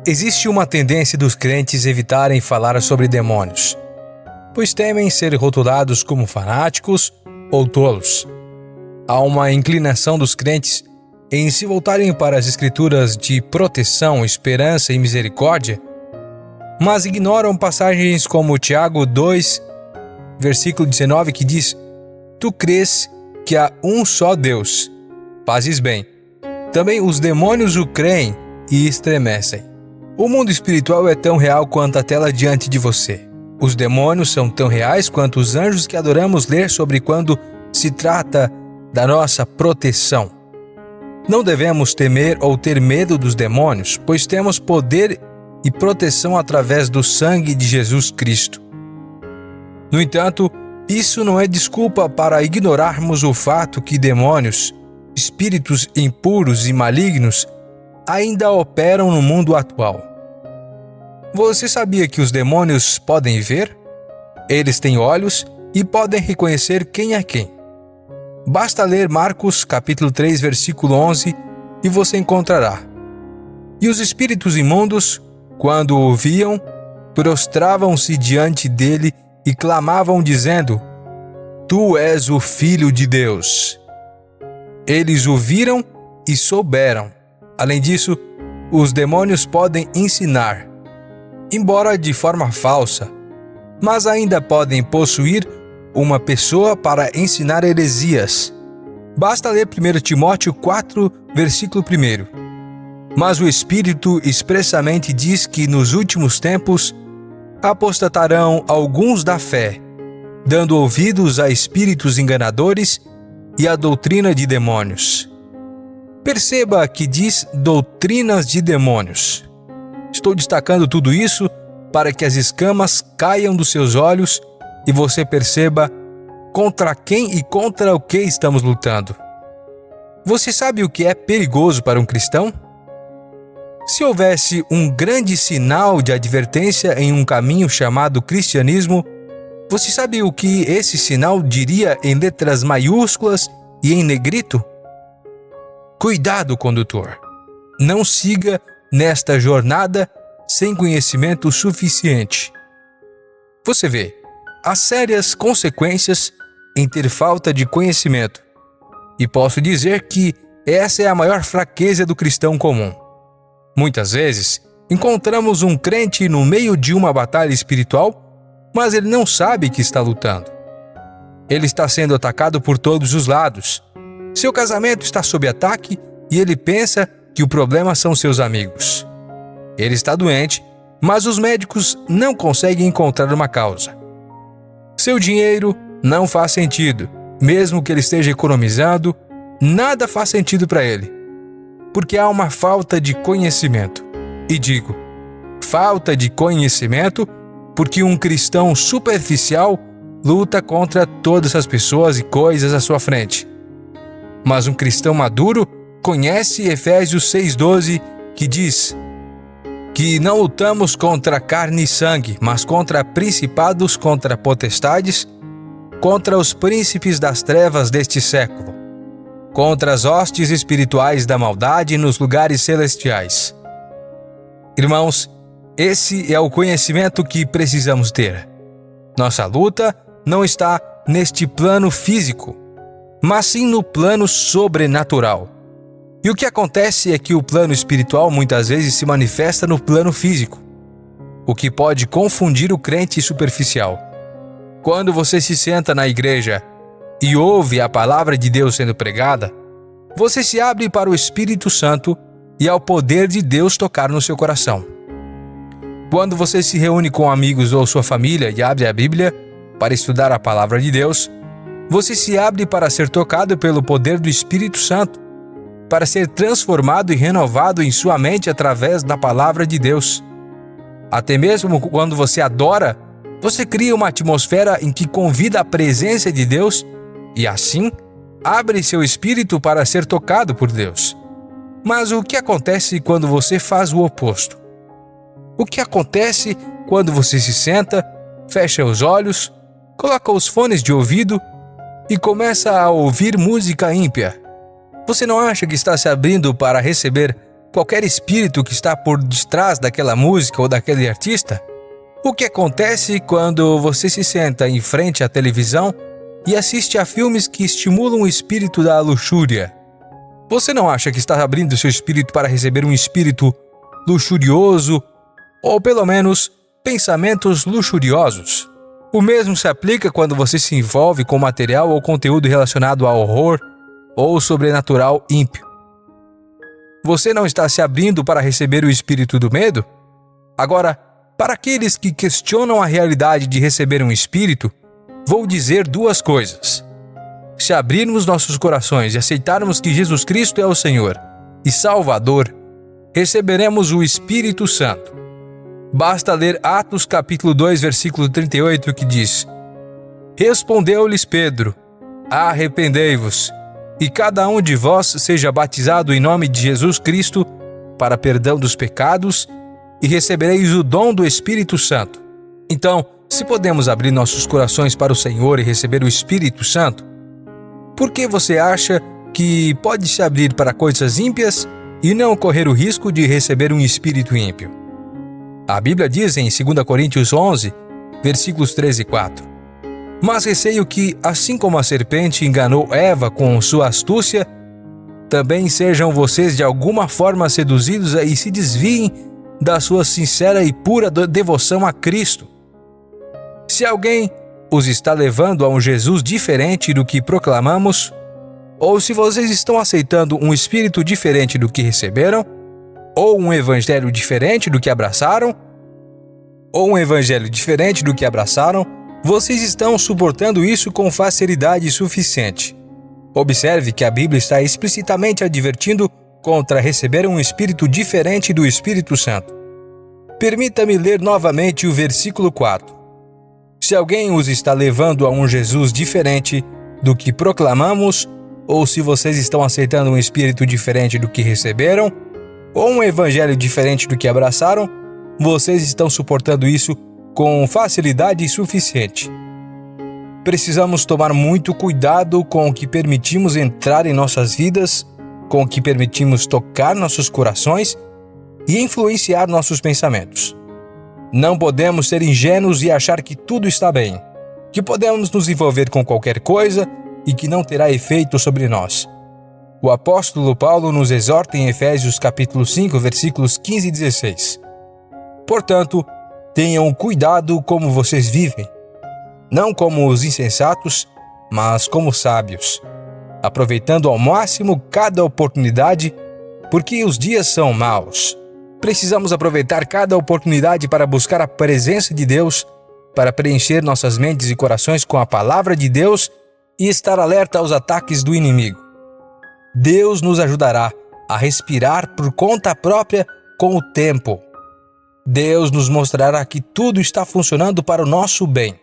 Existe uma tendência dos crentes evitarem falar sobre demônios, pois temem ser rotulados como fanáticos ou tolos. Há uma inclinação dos crentes em se voltarem para as escrituras de proteção, esperança e misericórdia, mas ignoram passagens como Tiago 2, versículo 19, que diz: Tu crês que há um só Deus, fazes bem. Também os demônios o creem e estremecem. O mundo espiritual é tão real quanto a tela diante de você. Os demônios são tão reais quanto os anjos que adoramos ler sobre quando se trata da nossa proteção. Não devemos temer ou ter medo dos demônios, pois temos poder e proteção através do sangue de Jesus Cristo. No entanto, isso não é desculpa para ignorarmos o fato que demônios, espíritos impuros e malignos, ainda operam no mundo atual. Você sabia que os demônios podem ver? Eles têm olhos e podem reconhecer quem é quem. Basta ler Marcos capítulo 3, versículo 11 e você encontrará. E os espíritos imundos, quando o viam, prostravam-se diante dele e clamavam dizendo: Tu és o Filho de Deus. Eles o viram e souberam. Além disso, os demônios podem ensinar, embora de forma falsa, mas ainda podem possuir uma pessoa para ensinar heresias. Basta ler 1 Timóteo 4, versículo 1. Mas o Espírito expressamente diz que nos últimos tempos apostatarão alguns da fé, dando ouvidos a espíritos enganadores e a doutrina de demônios. Perceba que diz doutrinas de demônios. Estou destacando tudo isso para que as escamas caiam dos seus olhos e você perceba contra quem e contra o que estamos lutando. Você sabe o que é perigoso para um cristão? Se houvesse um grande sinal de advertência em um caminho chamado cristianismo, você sabe o que esse sinal diria em letras maiúsculas e em negrito? Cuidado, condutor! Não siga nesta jornada sem conhecimento suficiente. Você vê, há sérias consequências em ter falta de conhecimento. E posso dizer que essa é a maior fraqueza do cristão comum. Muitas vezes, encontramos um crente no meio de uma batalha espiritual, mas ele não sabe que está lutando. Ele está sendo atacado por todos os lados. Seu casamento está sob ataque e ele pensa que o problema são seus amigos. Ele está doente, mas os médicos não conseguem encontrar uma causa. Seu dinheiro não faz sentido. Mesmo que ele esteja economizando, nada faz sentido para ele, porque há uma falta de conhecimento. E digo, falta de conhecimento porque um cristão superficial luta contra todas as pessoas e coisas à sua frente. Mas um cristão maduro conhece Efésios 6,12, que diz que não lutamos contra carne e sangue, mas contra principados, contra potestades, contra os príncipes das trevas deste século, contra as hostes espirituais da maldade nos lugares celestiais. Irmãos, esse é o conhecimento que precisamos ter. Nossa luta não está neste plano físico, mas sim no plano sobrenatural. E o que acontece é que o plano espiritual muitas vezes se manifesta no plano físico, o que pode confundir o crente superficial. Quando você se senta na igreja e ouve a palavra de Deus sendo pregada, você se abre para o Espírito Santo e ao poder de Deus tocar no seu coração. Quando você se reúne com amigos ou sua família e abre a Bíblia para estudar a palavra de Deus, você se abre para ser tocado pelo poder do Espírito Santo, para ser transformado e renovado em sua mente através da palavra de Deus. Até mesmo quando você adora, você cria uma atmosfera em que convida a presença de Deus e, assim, abre seu espírito para ser tocado por Deus. Mas o que acontece quando você faz o oposto? O que acontece quando você se senta, fecha os olhos, coloca os fones de ouvido e começa a ouvir música ímpia? Você não acha que está se abrindo para receber qualquer espírito que está por detrás daquela música ou daquele artista? O que acontece quando você se senta em frente à televisão e assiste a filmes que estimulam o espírito da luxúria? Você não acha que está abrindo seu espírito para receber um espírito luxurioso ou pelo menos pensamentos luxuriosos? O mesmo se aplica quando você se envolve com material ou conteúdo relacionado ao horror ou sobrenatural ímpio. Você não está se abrindo para receber o espírito do medo? Agora, para aqueles que questionam a realidade de receber um espírito, vou dizer duas coisas. Se abrirmos nossos corações e aceitarmos que Jesus Cristo é o Senhor e Salvador, receberemos o Espírito Santo. Basta ler Atos capítulo 2, versículo 38, que diz: Respondeu-lhes Pedro: Arrependei-vos, e cada um de vós seja batizado em nome de Jesus Cristo para perdão dos pecados, e recebereis o dom do Espírito Santo. Então, se podemos abrir nossos corações para o Senhor e receber o Espírito Santo, por que você acha que pode se abrir para coisas ímpias e não correr o risco de receber um espírito ímpio? A Bíblia diz em 2 Coríntios 11, versículos 13 e 4: Mas receio que, assim como a serpente enganou Eva com sua astúcia, também sejam vocês de alguma forma seduzidos e se desviem da sua sincera e pura devoção a Cristo. Se alguém os está levando a um Jesus diferente do que proclamamos, ou se vocês estão aceitando um espírito diferente do que receberam, ou um evangelho diferente do que abraçaram, vocês estão suportando isso com facilidade suficiente. Observe que a Bíblia está explicitamente advertindo contra receber um espírito diferente do Espírito Santo. Permita-me ler novamente o versículo 4. Se alguém os está levando a um Jesus diferente do que proclamamos, ou se vocês estão aceitando um espírito diferente do que receberam, ou um evangelho diferente do que abraçaram, vocês estão suportando isso com facilidade suficiente. Precisamos tomar muito cuidado com o que permitimos entrar em nossas vidas, com o que permitimos tocar nossos corações e influenciar nossos pensamentos. Não podemos ser ingênuos e achar que tudo está bem, que podemos nos envolver com qualquer coisa e que não terá efeito sobre nós. O apóstolo Paulo nos exorta em Efésios capítulo 5, versículos 15 e 16. Portanto, tenham cuidado como vocês vivem, não como os insensatos, mas como sábios, aproveitando ao máximo cada oportunidade, porque os dias são maus. Precisamos aproveitar cada oportunidade para buscar a presença de Deus, para preencher nossas mentes e corações com a palavra de Deus e estar alerta aos ataques do inimigo. Deus nos ajudará a respirar por conta própria com o tempo. Deus nos mostrará que tudo está funcionando para o nosso bem.